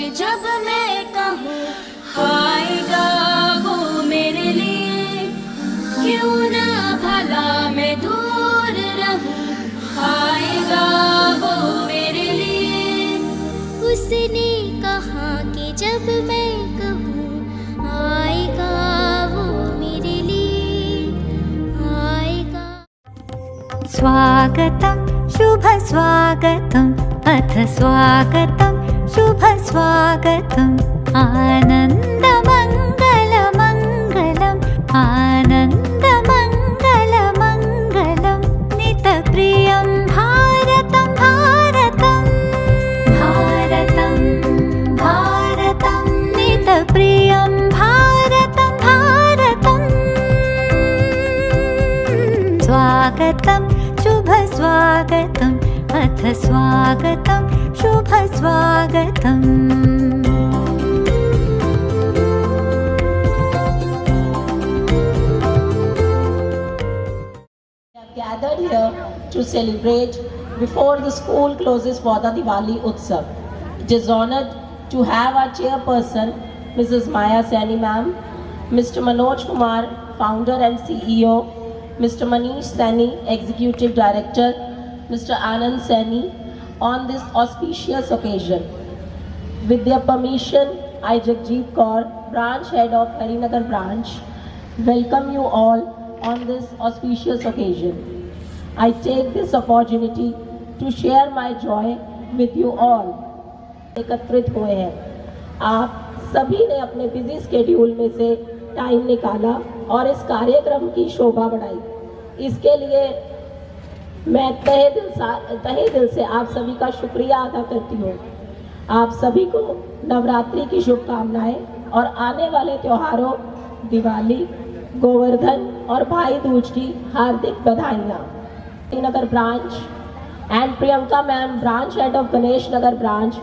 कि जब मैं कहूँ आएगा वो मेरे लिए, क्यों ना भला मैं दूर रहूँ, आएगा वो मेरे लिए। उसने कहा कि जब मैं कहूँ आएगा वो मेरे लिए, आएगा। स्वागतं शुभ स्वागतं अथ स्वागतं शुभ स्वागतम् आनन्दमङ्गलमङ्गलम् आनन्दमङ्गलमङ्गलम् नितप्रियं भारतं भारतं भारतं भारतं नितप्रियं भारतं भारतम् स्वागतं शुभ स्वागतम् अथ स्वागतं शुभ स्वागतम्। Gathered here to celebrate before the school closes for the Diwali Utsav. It is honored to have our chairperson, Mrs. Maya Saini ma'am, Mr. Manoj Kumar, founder and CEO, Mr. Manish Saini, executive director, Mr. Anand Saini, on this auspicious occasion. With their permission, I, Jagjit Kaur, branch head of Harinagar branch, welcome you all on this auspicious occasion. I take this opportunity to share my joy with you all. एकत्रित हुए हैं, आप सभी ने अपने busy schedule में से time निकाला और इस कार्यक्रम की शोभा बढ़ाई। इसके लिए मैं तहे दिल से आप सभी का शुक्रिया अदा करती हूँ। आप सभी को नवरात्रि की शुभकामनाएं और आने वाले त्योहारों दिवाली, गोवर्धन और भाई दूज की हार्दिक बधाइयाँ। नगर branch and Priyanka ma'am, branch head of Ganesh Nagar branch,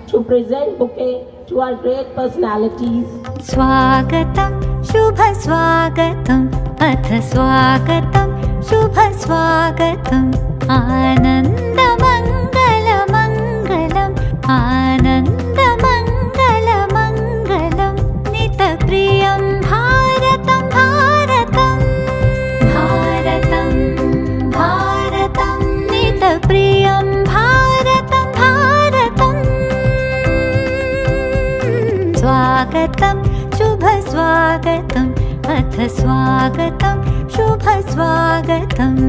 to present bouquet to our great personalities. स्वागतं शुभ स्वागतम् अथ स्वागतं शुभ स्वागतम् आनन्दमङ्गलमङ्गलम् आनन्दमङ्गलमङ्गलम् नितप्रियं भारतं भारतं भारतं भारतं नितप्रियं भारतं भारतम् स्वागतं शुभ स्वागतम् अथ स्वागतं शुभ स्वागतम्।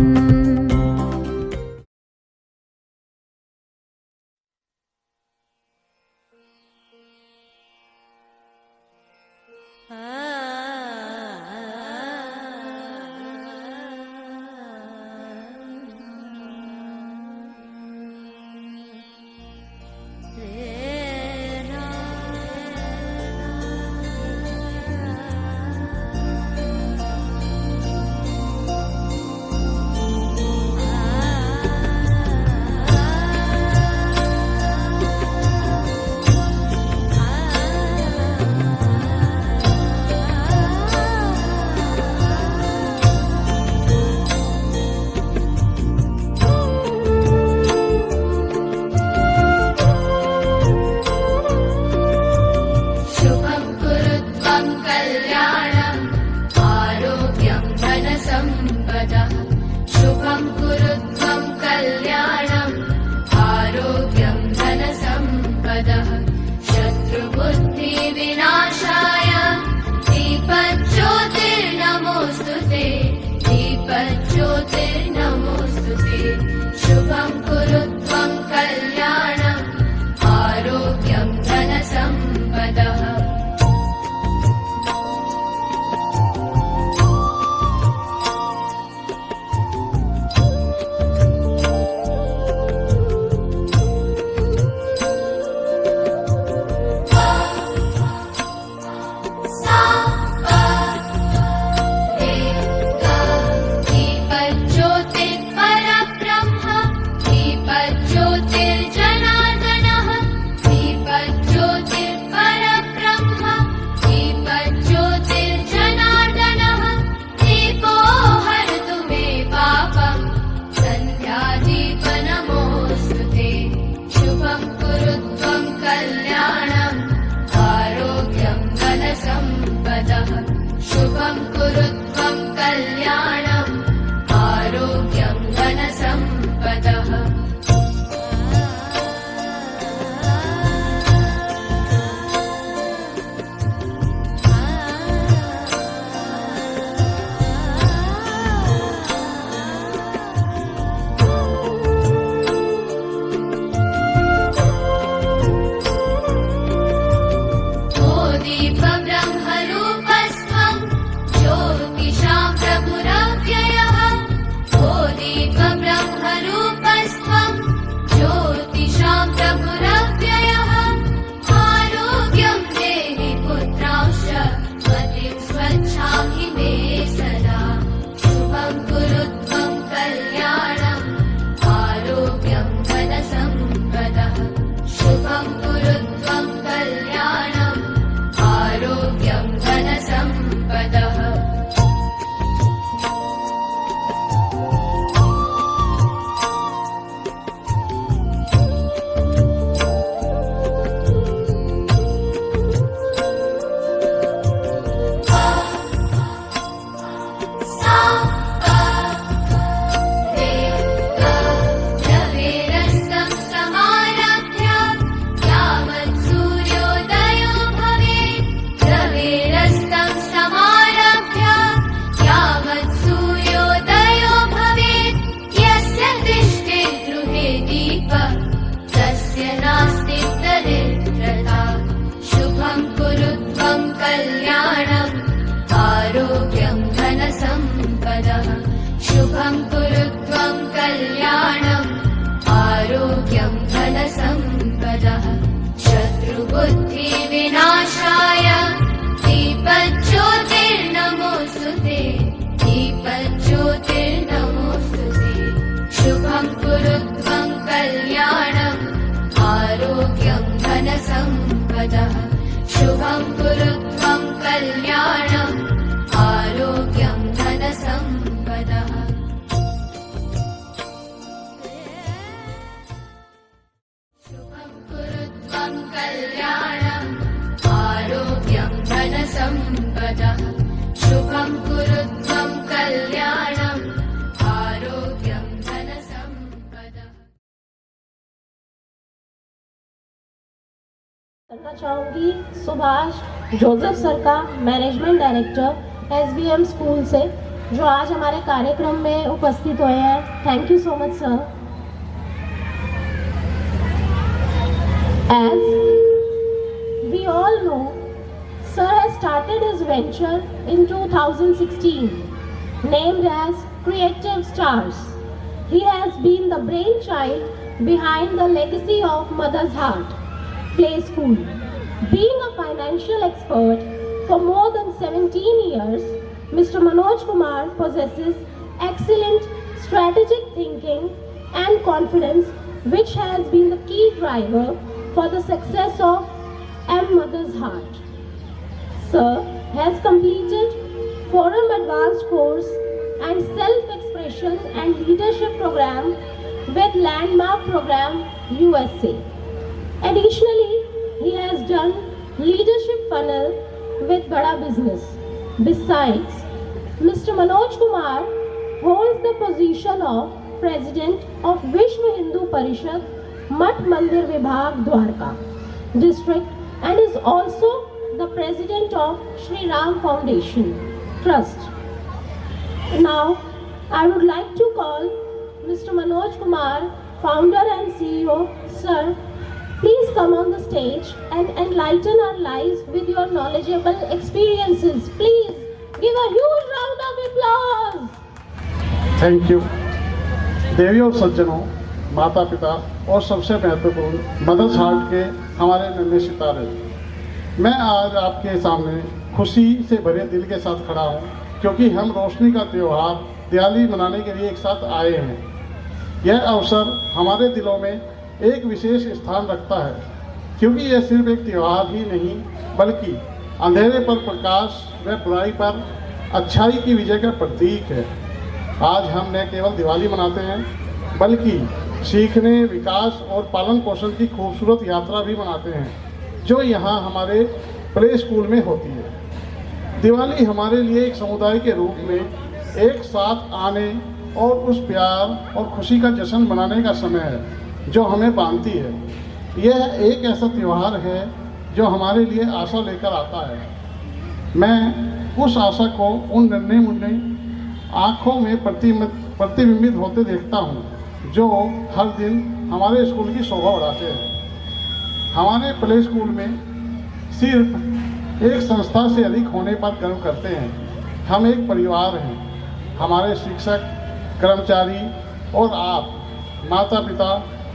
धनसम्पदः शुभं कुरुत्वं कल्याणम् आरोग्यं धनसम्पदः शुभं कुरुत्वं कल्याणम् आरोग्यं धनसम्पदः शुभं कुरुत्वं कल्याणम् आरोग्यं धनसम्पदः। करना चाहूँगी सुभाष जोसेफ सर का, मैनेजमेंट डायरेक्टर एसबीएम स्कूल से, जो आज हमारे कार्यक्रम में उपस्थित हुए हैं। Thank you so much sir. As we all know, Sir has started his venture in 2016, named as Creative Stars. He has been the brainchild behind the legacy of Mother's Heart Play School. Being a financial expert for more than 17 years, Mr. Manoj Kumar possesses excellent strategic thinking and confidence, which has been the key driver for the success of M. Mother's Heart. Sir has completed Forum Advanced course and Self-Expression and Leadership program with Landmark Program USA. Additionally, he has done Leadership Funnel with Bada Business. Besides, Mr. Manoj Kumar holds the position of President of Vishwa Hindu Parishad Mat Mandir Vibhag Dwarka District and is also the President of Shri Ram Foundation Trust. Now, I would like to call Mr. Manoj Kumar, Founder and CEO. Sir, please come on the stage and enlighten our lives with your knowledgeable experiences. Please give a huge round of applause. Thank you. देवी और सज्जनों, माता पिता और सबसे महत्वपूर्ण mother's heart के हमारे नन्हे सितारे, मैं आज आपके सामने खुशी से भरे दिल के साथ खड़ा हूँ, क्योंकि हम रोशनी का त्यौहार दिवाली मनाने के लिए एक साथ आए हैं। यह अवसर हमारे दिलों में एक विशेष स्थान रखता है, क्योंकि यह सिर्फ एक त्यौहार ही नहीं, बल्कि अंधेरे पर प्रकाश व बुराई पर अच्छाई की विजय का प्रतीक है। आज हम न केवल दिवाली मनाते हैं, बल्कि सीखने, विकास और पालन पोषण की खूबसूरत यात्रा भी मनाते हैं, जो यहाँ हमारे प्ले स्कूल में होती है। दिवाली हमारे लिए एक समुदाय के रूप में एक साथ आने और उस प्यार और खुशी का जश्न मनाने का समय है जो हमें बांधती है। यह एक ऐसा त्यौहार है जो हमारे लिए आशा लेकर आता है। मैं उस आशा को उन नन्हे मुन्ने आँखों में प्रतिबिंबित होते देखता हूँ, जो हर दिन हमारे स्कूल की शोभा बढ़ाते हैं। हमारे प्ले स्कूल में सिर्फ एक संस्था से अधिक होने पर गर्व करते हैं। हम एक परिवार हैं। हमारे शिक्षक, कर्मचारी और आप माता पिता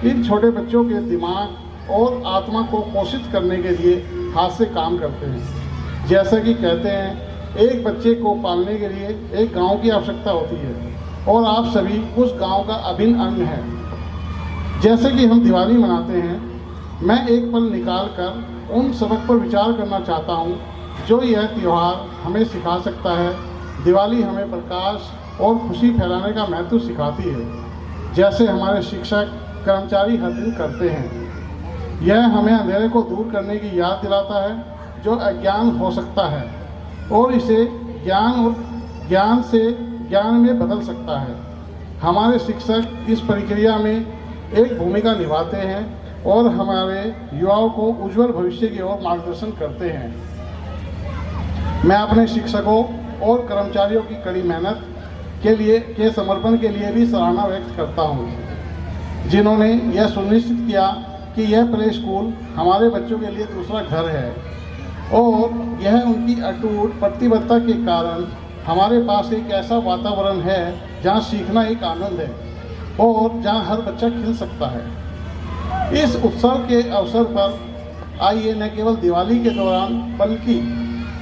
इन छोटे बच्चों के दिमाग और आत्मा को पोषित करने के लिए हाथ से काम करते हैं। जैसा कि कहते हैं, एक बच्चे को पालने के लिए एक गांव की आवश्यकता होती है, और आप सभी उस गांव का अभिन्न अंग हैं। जैसे कि हम दिवाली मनाते हैं, मैं एक पल निकाल कर उन सबक पर विचार करना चाहता हूं जो यह त्यौहार हमें सिखा सकता है। दिवाली हमें प्रकाश और खुशी फैलाने का महत्व सिखाती है, जैसे हमारे शिक्षक, कर्मचारी हर दिन करते हैं। यह हमें अंधेरे को दूर करने की याद दिलाता है, जो अज्ञान हो सकता है, और इसे ज्ञान से ज्ञान में बदल सकता है। हमारे शिक्षक इस प्रक्रिया में एक भूमिका निभाते हैं और हमारे युवाओं को उज्जवल भविष्य की ओर मार्गदर्शन करते हैं। मैं अपने शिक्षकों और कर्मचारियों की कड़ी मेहनत के समर्पण के लिए भी सराहना व्यक्त करता हूँ, जिन्होंने यह सुनिश्चित किया कि यह प्ले स्कूल हमारे बच्चों के लिए दूसरा घर है, और यह उनकी अटूट प्रतिबद्धता के कारण हमारे पास एक ऐसा वातावरण है जहाँ सीखना एक आनंद है और जहाँ हर बच्चा खिल सकता है। इस उत्सव के अवसर पर आइए न केवल दिवाली के दौरान बल्कि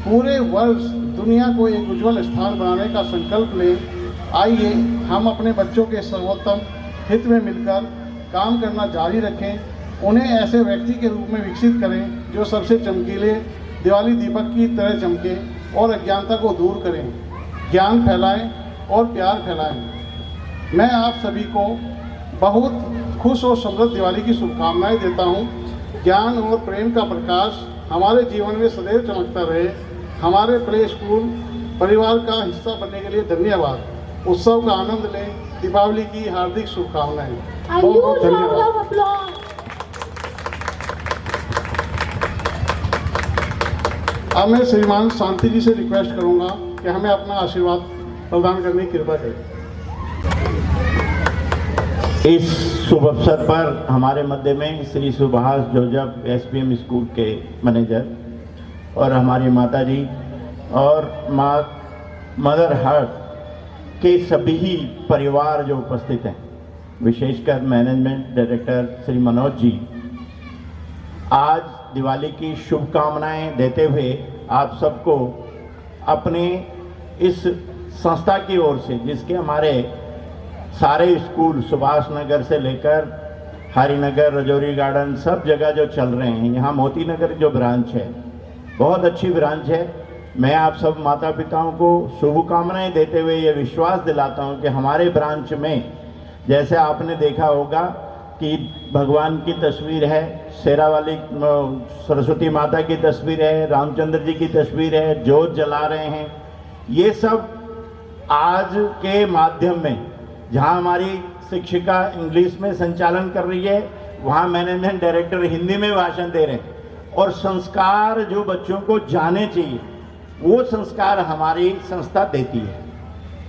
पूरे वर्ष दुनिया को एक उज्जवल स्थान बनाने का संकल्प लें। आइए हम अपने बच्चों के सर्वोत्तम हित में मिलकर काम करना जारी रखें उन्हें ऐसे व्यक्ति के रूप में विकसित करें जो सबसे चमकीले दिवाली दीपक की तरह चमके और अज्ञानता को दूर करें, ज्ञान फैलाएं और प्यार फैलाएं। मैं आप सभी को बहुत खुश और समृद्ध दिवाली की शुभकामनाएं देता हूं। ज्ञान और प्रेम का प्रकाश हमारे जीवन में सदैव चमकता रहे। हमारे प्ले स्कूल परिवार का हिस्सा बनने के लिए धन्यवाद। उत्सव का आनंद लें। दीपावली की हार्दिक शुभकामनाएं। बहुत बहुत धन्यवाद। अब मैं श्रीमान शांति जी से रिक्वेस्ट करूंगा कि हमें अपना आशीर्वाद प्रदान करने की कृपा करें। इस शुभ अवसर पर हमारे मध्य में Shri Subhash Joseph SPM school के मैनेजर और हमारी माता जी और मदर हार्ट के सभी परिवार जो उपस्थित हैं, विशेषकर मैनेजमेंट डायरेक्टर श्री मनोज जी, आज दिवाली की शुभकामनाएं देते हुए आप सबको अपने इस संस्था की ओर से, जिसके हमारे सारे स्कूल सुभाष नगर से लेकर हरिनगर, रजौरी गार्डन, सब जगह जो चल रहे हैं, यहाँ मोती नगर जो ब्रांच है बहुत अच्छी ब्रांच है। मैं आप सब माता पिताओं को शुभकामनाएं देते हुए ये विश्वास दिलाता हूँ कि हमारे ब्रांच में जैसे आपने देखा होगा कि भगवान की तस्वीर है, शेरा वाली सरस्वती माता की तस्वीर है, रामचंद्र जी की तस्वीर है, जोत जला रहे हैं। ये सब आज के माध्यम में, जहाँ हमारी शिक्षिका इंग्लिश में संचालन कर रही है, वहाँ मैनेजमेंट डायरेक्टर हिंदी में भाषण दे रहे हैं, और संस्कार जो बच्चों को जाने चाहिए वो संस्कार हमारी संस्था देती है।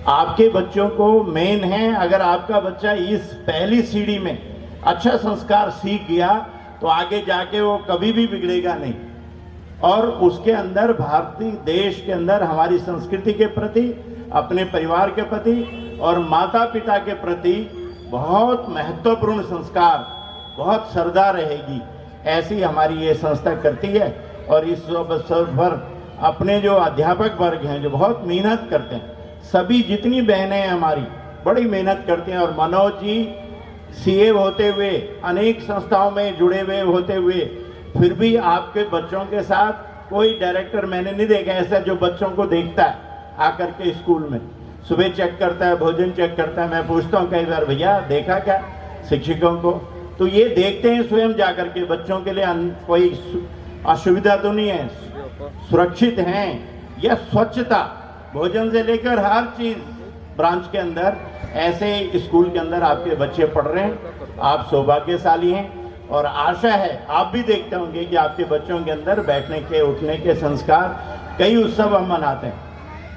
आपके बच्चों को मेन है, अगर आपका बच्चा इस पहली सीढ़ी में अच्छा संस्कार सीख गया तो आगे जाके वो कभी भी बिगड़ेगा नहीं, और उसके अंदर भारतीय देश के अंदर हमारी संस्कृति के प्रति, अपने परिवार के प्रति और माता पिता के प्रति बहुत महत्वपूर्ण संस्कार, बहुत श्रद्धा रहेगी। ऐसी हमारी ये संस्था करती है। और इस अवसर पर अपने जो अध्यापक वर्ग हैं जो बहुत मेहनत करते हैं, सभी जितनी बहनें हैं हमारी बड़ी मेहनत करते हैं, और मनोज जी सीए होते हुए, अनेक संस्थाओं में जुड़े हुए होते हुए, फिर भी आपके बच्चों के साथ कोई डायरेक्टर मैंने नहीं देखा ऐसा जो बच्चों को देखता है आकर के स्कूल में, सुबह चेक करता है, भोजन चेक करता है। मैं पूछता हूँ कई बार, भैया देखा क्या शिक्षकों को? तो ये देखते हैं स्वयं जाकर के, बच्चों के लिए कोई असुविधा तो नहीं है, सुरक्षित हैं, या स्वच्छता भोजन से लेकर हर चीज ब्रांच के अंदर, ऐसे स्कूल के अंदर आपके बच्चे पढ़ रहे हैं। आप सौभाग्यशाली हैं, और आशा है आप भी देखते होंगे कि आपके बच्चों के अंदर बैठने के, उठने के संस्कार, कई उत्सव हम मनाते हैं,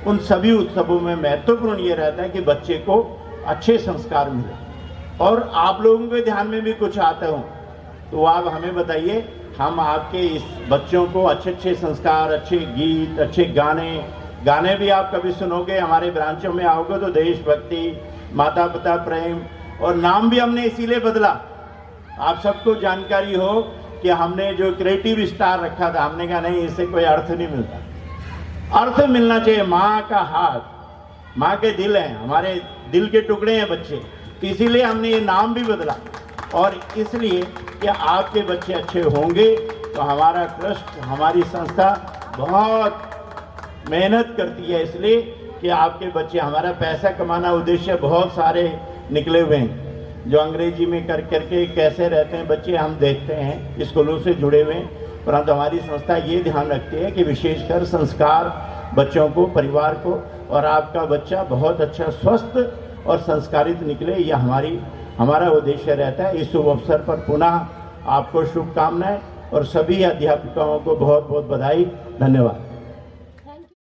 उन सभी उत्सवों में महत्वपूर्ण ये रहता है कि बच्चे को अच्छे संस्कार मिले। और आप लोगों के ध्यान में भी कुछ आते हो तो आप हमें बताइए, हम आपके इस बच्चों को अच्छे अच्छे संस्कार, अच्छे गीत, अच्छे गाने भी आप कभी सुनोगे, हमारे ब्रांचों में आओगे तो देशभक्ति, माता पिता प्रेम, और नाम भी हमने इसीलिए बदला, आप सबको जानकारी हो कि हमने जो क्रिएटिव स्टार रखा था, हमने कहा नहीं, इससे कोई अर्थ नहीं मिलता, अर्थ मिलना चाहिए। माँ का हाथ, माँ के दिल हैं, हमारे दिल के टुकड़े हैं बच्चे, तो इसीलिए हमने ये नाम भी बदला, और इसलिए कि आपके बच्चे अच्छे होंगे तो हमारा ट्रस्ट, हमारी संस्था बहुत मेहनत करती है, इसलिए कि आपके बच्चे, हमारा पैसा कमाना उद्देश्य बहुत सारे निकले हुए हैं जो अंग्रेजी में कर करके कैसे रहते हैं बच्चे, हम देखते हैं, स्कूलों से जुड़े हुए हैं, परंतु हमारी संस्था ये ध्यान रखती है कि विशेषकर संस्कार बच्चों को, परिवार को, और आपका बच्चा बहुत अच्छा स्वस्थ और संस्कारित निकले, यह हमारा उद्देश्य रहता है। इस शुभ अवसर पर पुनः आपको शुभकामनाएं और सभी अध्यापकों को बहुत बहुत बधाई, धन्यवाद।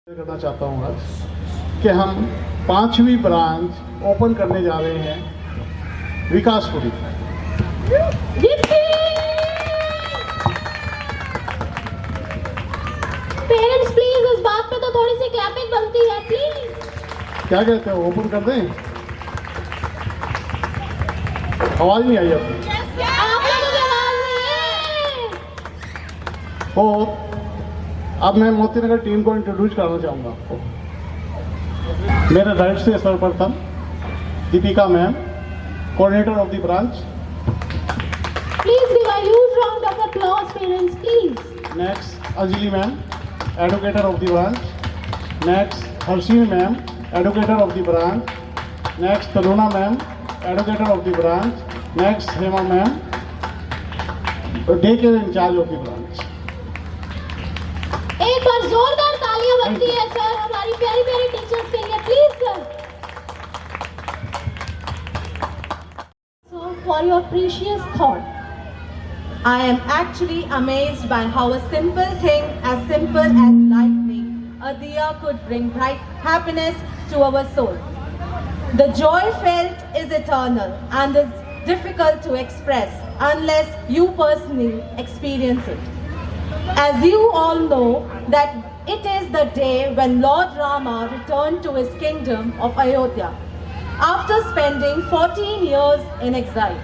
करना चाहता हूँ आज कि हम 5वीं ब्रांच ओपन करने जा रहे हैं विकासपुरी। पेरेंट्स प्लीज इस बात पे तो थोड़ी सी क्लैपिंग बनती है प्लीज। क्या कहते हो, ओपन कर दें? आवाज नहीं आई आपकी? आप लोगों की आवाज नहीं है। तो अब मैं मोतीनगर टीम को इंट्रोड्यूस करना चाहूँगा आपको। मेरे राइट से सर्वप्रथम Deepika ma'am, coordinator of the branch. Please a huge round of applause, parents, please. Next, Anjali ma'am, educator of the branch. Next, Harshini ma'am, educator of the branch. Next, Taruna ma'am, educator of the branch. Next, Hema ma'am, daycare in charge of the branch. एक बार जोरदार तालियां बनती है sir हमारी प्यारी प्यारी teachers के लिए, please sir. So for your precious thought. I am actually amazed by how a simple thing as simple as lightning, a diya, could bring bright happiness to our soul. The joy felt is eternal and is difficult to express unless you personally experience it. As you all know that it is the day when Lord Rama returned to his kingdom of Ayodhya after spending 14 years in exile.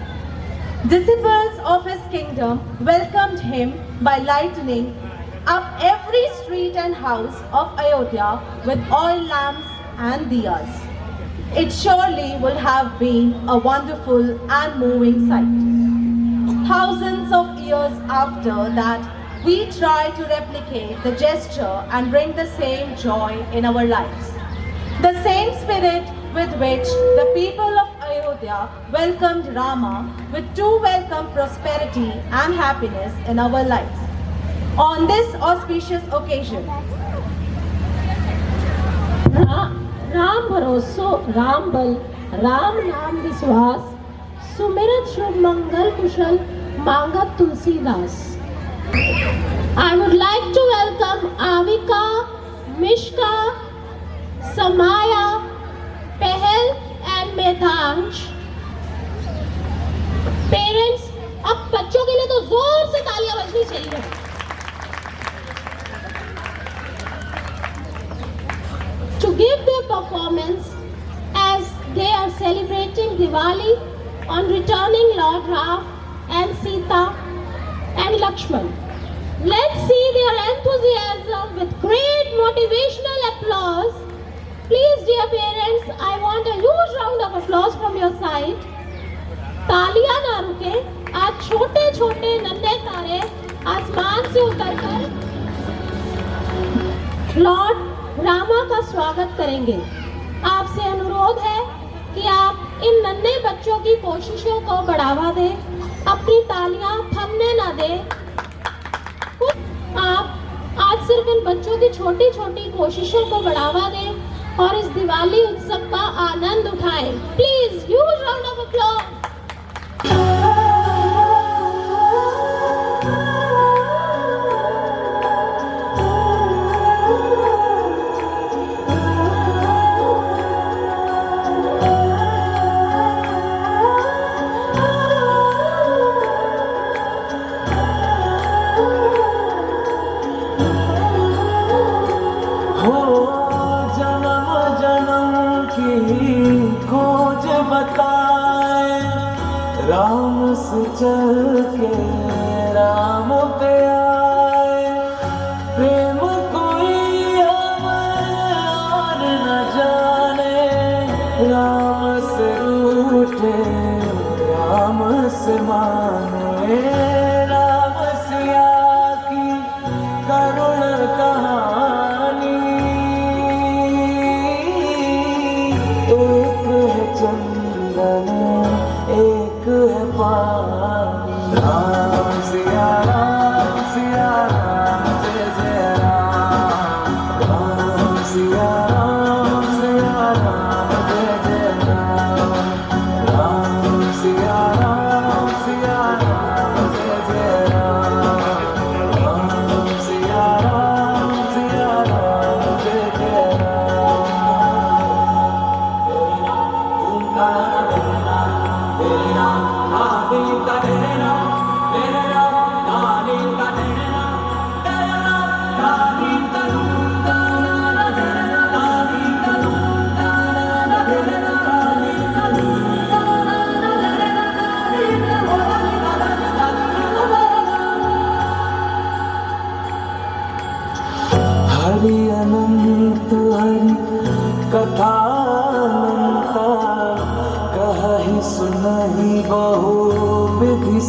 Disciples of his kingdom welcomed him by lighting up every street and house of Ayodhya with oil lamps and diyas. It surely would have been a wonderful and moving sight. Thousands of years after that, we try to replicate the gesture and bring the same joy in our lives. The same spirit with which the people of Ayodhya welcomed Rama with to welcome prosperity and happiness in our lives. On this auspicious occasion, Ram भरोसो राम बल राम नाम विश्वास सुमिरत शुभ मंगल कुशल मांगत Tulsidas. I would like to welcome Avika, Mishka, Samaya, Pehel and Medhansh. Parents, अब बच्चों के लिए तो जोर से तालियां बजनी चाहिए. To give their performance as they are celebrating Diwali on returning Lord Ram and Sita and Lakshman. Let's see their enthusiasm with great motivational applause. Please, dear parents, I want a huge round of applause from your side. तालियां ना रुके, आज छोटे छोटे नन्हे तारे आसमान से उतरकर लॉर्ड रामा का स्वागत करेंगे. आपसे अनुरोध है कि आप इन नन्हे बच्चों की कोशिशों को बढ़ावा दें, अपनी तालियां थमने ना दें. आप आज सिर्फ इन बच्चों की छोटी छोटी कोशिशों को बढ़ावा दें और इस दिवाली उत्सव का आनंद उठाएं. Please huge round of applause. Ram से चल के राम पे आए, प्रेम कोई और न जाने. राम से रूठे राम से माने, राम सिया की करुण कहानी. एक है चंदन एक है पानी. राम सिया राम जय जय राम. राम सिया राम जय जय राम. राम सिया राम जय जय राम. राम सिया राम जय जय राम. तेरे नाम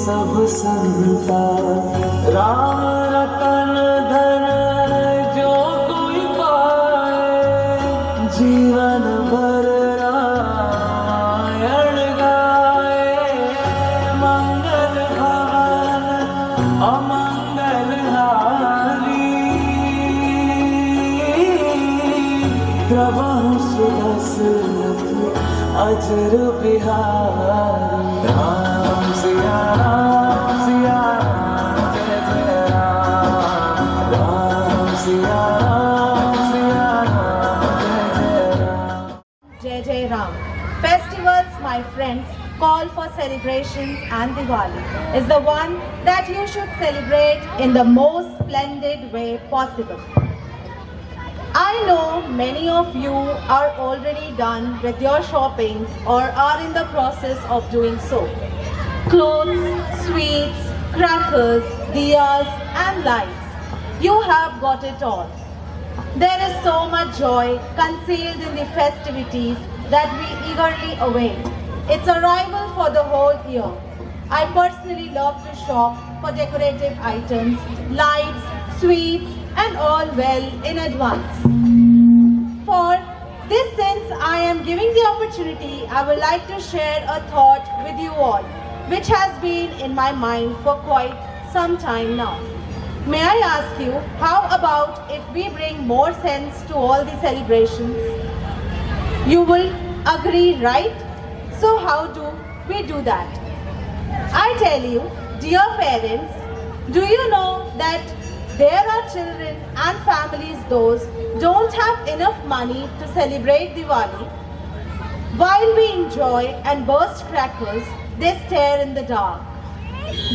सब सुनता। राम रतन धन जो कोई पाए, जीवन भर रामायण गाए। मंगल भवन अमंगल हारी, प्रभु सुदशरथ अजर बिहारी। राम सिया राम, जय जय राम। राम सिया राम, जय जय Ram. Jai Jai Ram. Festivals, my friends, call for celebrations, and Diwali is the one that you should celebrate in the most splendid way possible. I know many of you are already done with your shoppings or are in the process of doing so. Clothes, sweets, crackers, diyas and lights. You have got it all. There is so much joy concealed in the festivities that we eagerly await its arrival for the whole year. I personally love to shop for decorative items, lights, sweets and all well in advance. For this, since I am giving the opportunity, I would like to share a thought with you all, which has been in my mind for quite some time now. May I ask you, how about if we bring more sense to all the celebrations? You will agree, right? So how do we do that? I tell you, dear parents, do you know that there are children and families those don't have enough money to celebrate Diwali? While we enjoy and burst crackers, they stare in the dark.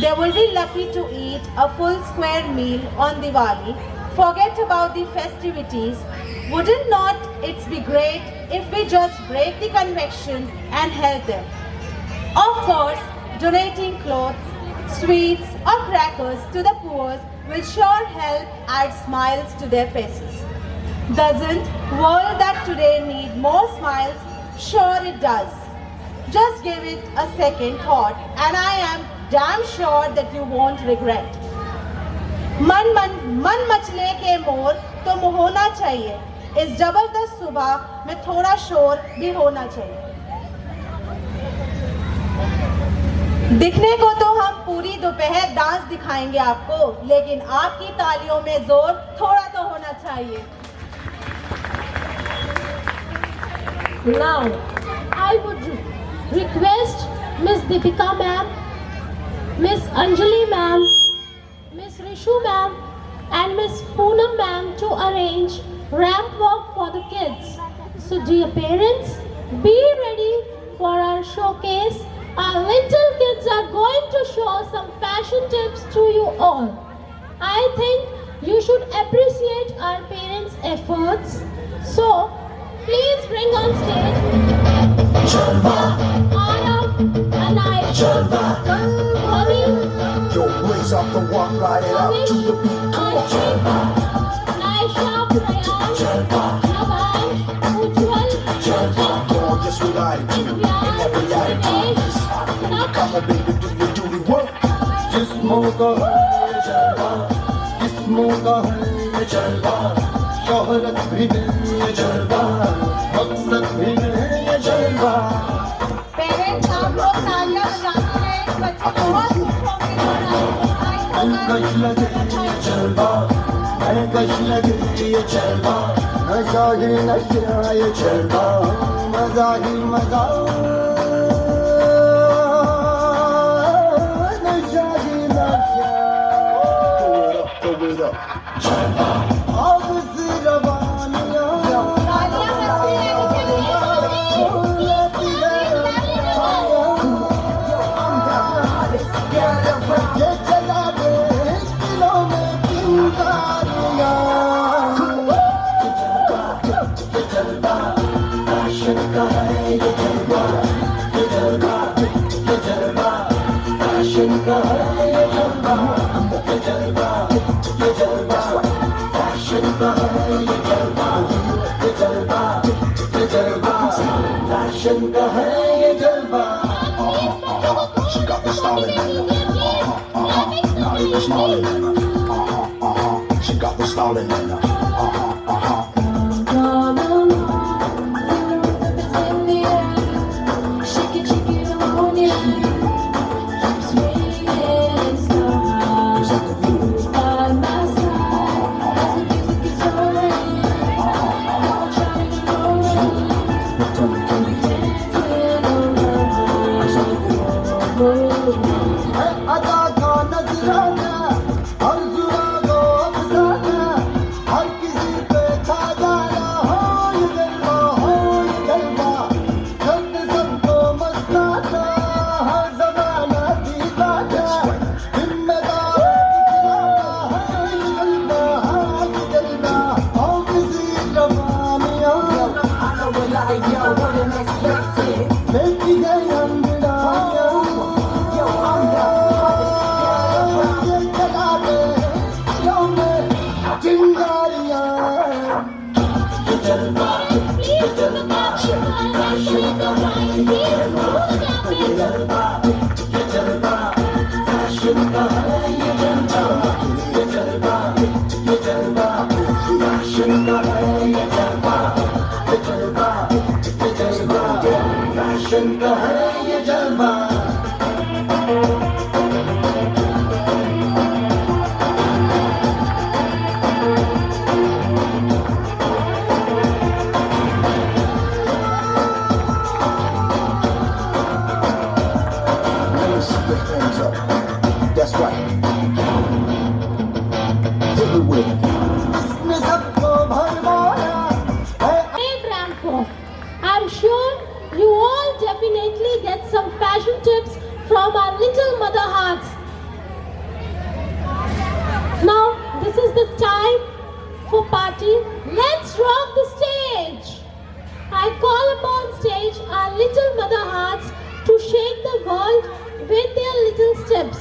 They will be lucky to eat a full square meal on Diwali, forget about the festivities. Wouldn't not it be great if we just break the convection and help them? Of course, donating clothes, sweets or crackers to the poor will sure help add smiles to their faces. Doesn't world that today need more smiles? Sure it does. Just give it a second thought and I am damn sure that you won't regret. मन मचले के मोर तो होना चाहिए, इस जबरदस्त सुबह में थोड़ा शोर भी होना चाहिए। दिखने को तो हम पूरी दोपहर डांस दिखाएंगे आपको, लेकिन आपकी तालियों में जोर थोड़ा तो होना चाहिए। Now, I would request Miss Deepika ma'am, Miss Anjali ma'am, Miss Rishu ma'am and Miss Poonam ma'am to arrange ramp walk for the kids. So dear parents, be ready for our showcase. Our little kids are going to show some fashion tips to you all. I think you should appreciate our parents' efforts. So please bring on stage Arnav, Anay, Bobby, Yo, blaze up the walk, ride it out to the beat. Come on, Naisha, Prayash, Navash, Ujjwal, go on, just what I do. And every attitude is hot. Come on, baby, do your duty work. जिस्मों का है जलवा, जिस्मों का है जलवा, शोहरत भी नहीं है जलवा, मकसद भी नहीं है जलवा। पेरेंट्स आप लोग तालियां बजाते हैं, बच्चे बहुत खुश होंगे। कश लगे ये जलवा, मैं कश लगे ये जलवा, नशा ही नशा ये जलवा, मजा ही मजा, नशा ही नशा। Throw it up, जलवा, अब से रवानियां, ये चला दे दिलों में चिंगारियां। ये जलवा फैशन का है, ये जलवा, ये जलवा, ये जलवा फैशन का है, ये जलवा, ये जलवा, ये जलवा फैशन का है, ये जलवा, ये जलवा, ये जलवा फैशन का है, ये जलवा। She got the style in her. got the snarling in her. She got the snarling in her. That's right. Hit me with it. Hey Grandpa, I'm sure you all definitely get some fashion tips from our little mother hearts. Now, this is the time for party. Let's rock the stage. I call upon stage our little mother hearts to shake the world with their little steps.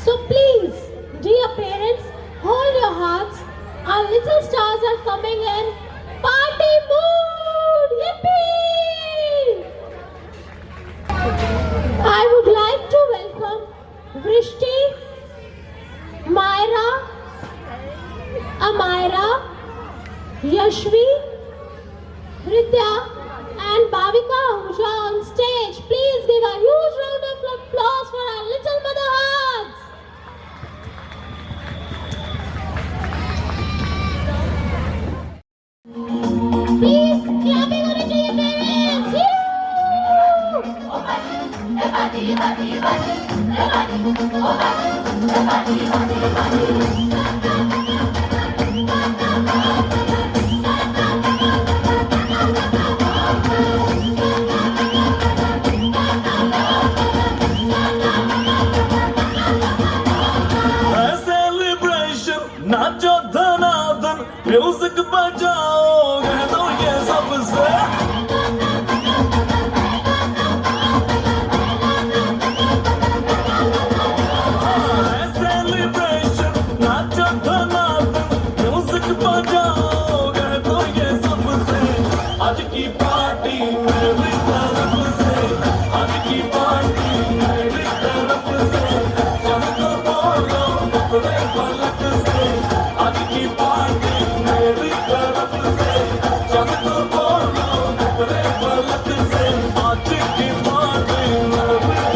So please, dear parents, hold your hearts. Our little stars are coming in. Party mood! Yippee! I would like to welcome Vrishti, Myra, Amira, Yashvi, Ritya and Bhavika Ahuja on stage. Please give a huge round of applause for our little mother hearts. Please clapping on it to your parents. Celebration नाचो धनाधन music बजाओगे तो ये सबसे celebration नाचो धनाधन music बजाओगे तो ये सबसे आज की पार्टी मेरी तरफ से आज की पार्टी मेरी तरफ से चमको बोलो अपने पलक से आज की पार्टी मेरी तरफ से चमको बोलो अपने पलक से आज की पार्टी मेरी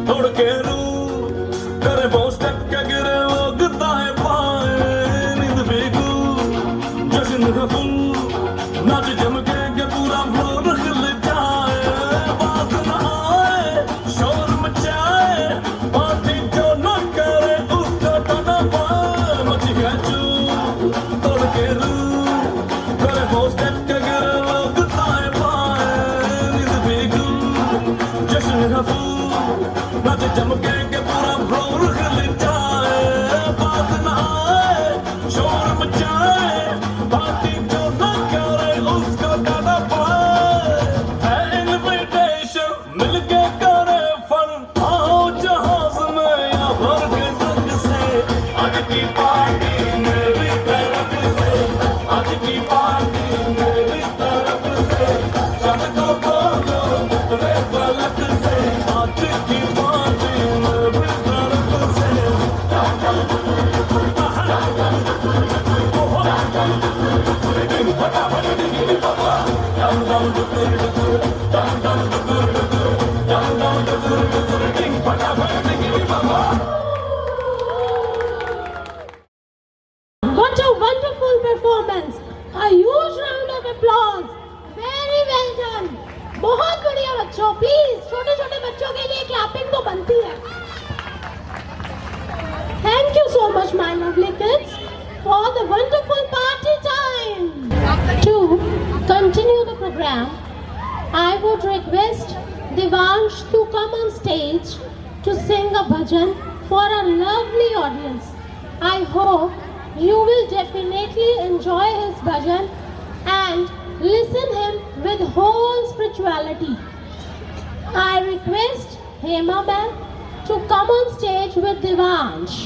तोड़ के रू करे बहुत टक्का गिरे लोग दाएं बाएं नींद बेगू जश्न का फुल नाच जम के पूरा फ्लोर हिल जाए बात ना आए शोर मचाए पार्टी जो न करे उसका तना पाए मच गया तोड़ के रू करे बहुत टक्का गिरे लोग दाएं बाएं नींद बेगू जश्न का फुल नाच जम के पूरा फ्लोर हिल जाए बात ना आए शोर मचाए पार्टी जो न करे उसका गाना पाए जन को बोलो उतरे पलक से आज की बातें मैं भी तरफ से What a wonderful performance! A huge round of applause. Very well done. बहुत बढ़िया बच्चों. Please, छोटे छोटे बच्चों के लिए clapping तो बनती है. Thank you so much, my lovely kids, for the wonderful party time. To continue the program, I would request Devansh to come on stage to sing a bhajan for our lovely audience. I hope you will definitely enjoy his bhajan and listen him with whole spirituality. I request Hema ma'am to come on stage with Devansh.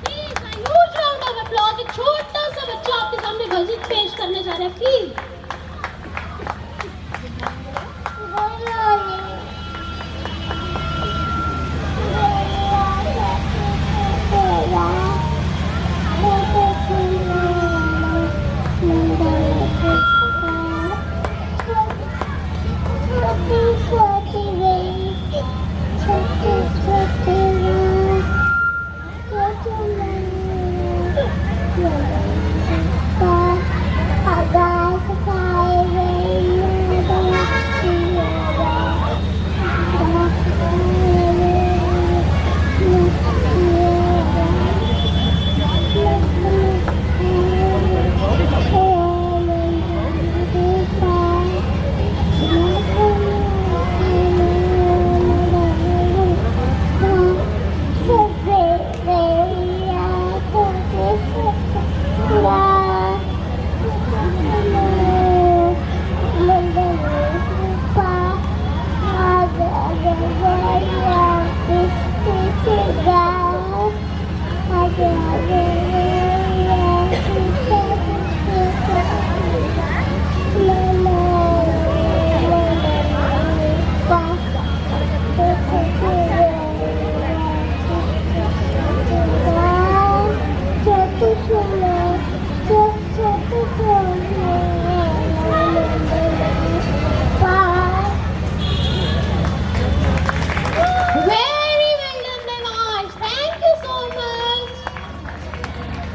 Please, a huge round of applause. एक छोटा सा बच्चा आपके सामने भजन पेश करने जा रहा है. Please.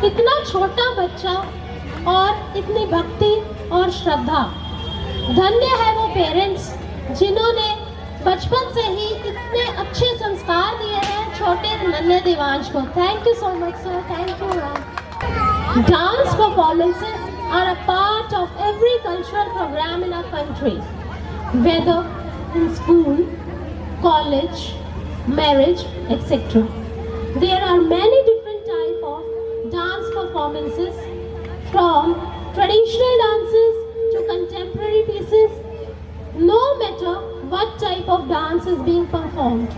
इतना छोटा बच्चा और इतनी भक्ति और श्रद्धा. धन्य है वो पेरेंट्स जिन्होंने बचपन से ही इतने अच्छे संस्कार दिए हैं छोटे नन्हे देवांश को. Thank you so much sir. Thank you ma'am. Dance performances are a part of every cultural program in our country, whether in school, college, marriage, etc. There are many different types of dance performances, from traditional dances to contemporary pieces. No matter what type of dance is being performed,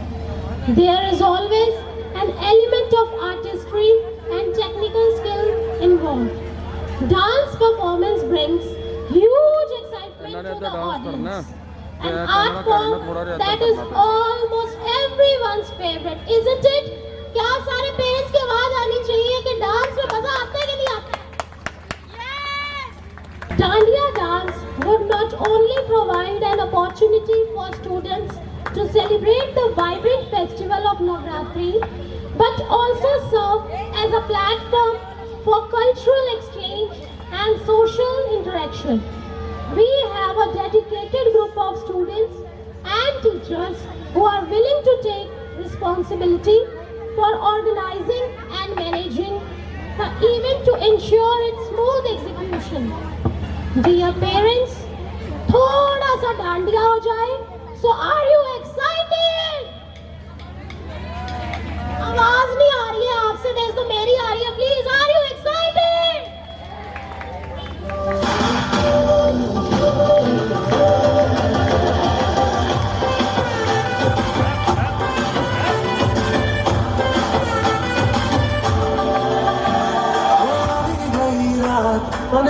there is always an element of artistry and technical skill involved. Dance performance brings huge excitement to the audience. An art form that is almost everyone's favorite, isn't it? क्या सारे parents की आवाज आनी चाहिए कि dance में मजा आता है कि नहीं आता? Dandiya dance would not only provide an opportunity for students to celebrate the vibrant festival of Navratri, but also serve as a platform for cultural exchange and social interaction. We have a dedicated group of students and teachers who are willing to take responsibility for organizing and managing the event to ensure its smooth execution. Dear parents, थोड़ा सा डांडिया हो जाए. So are you excited? आवाज नहीं आ रही है आपसे, तेज तो मेरी आ रही है. Please, are you excited?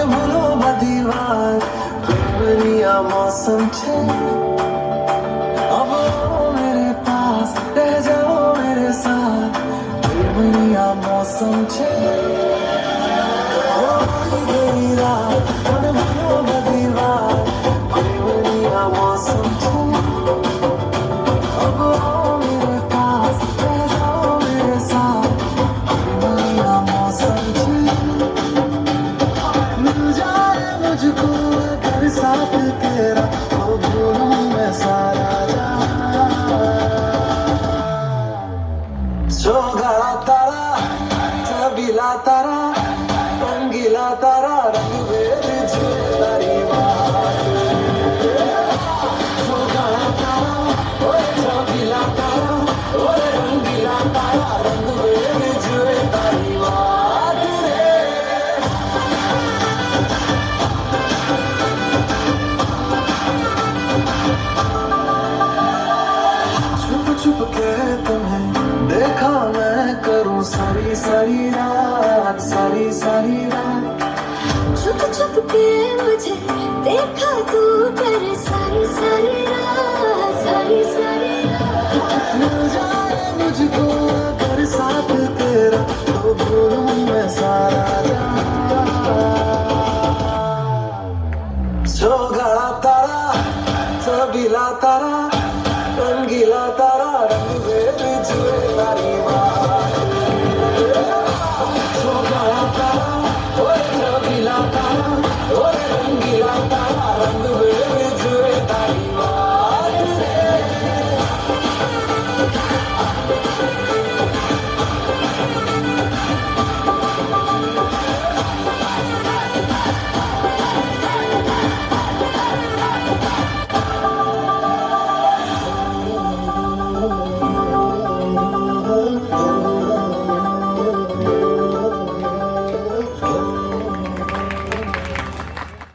भूलो दीवार दुनिया मौसम छे अब आओ मेरे पास रह जाओ मेरे साथ प्रेमिया मौसम छे गई रात मन भरो बदी रात प्रेमिया मौसम छे अब आओ मेरे पास रह जाओ मेरे साथ प्रेमिया मौसम छे मिल जाए मुझको अगर साथ तेरा तो भूलूं मैं सारा सोगड़ा तारा सबीला तारा रंगीला तारा रंग वेद तारी बात सोगड़ा तारा ओए सबीला तारा ओए रंगीला तारा रंग वेद तारी बात रे छुप छुप के तुम्हें देखा मैं करूं सारी सारी रात सारी सारी रात छुप छुप के मुझे देखा तू कर सारी सारी रात सारी सारी रात मिल जाए मुझको अगर साथ तेरा तो भूलूं मैं सारा सोगड़ा तारा सबीला तारा रंगीला तारा रंग वेद तारी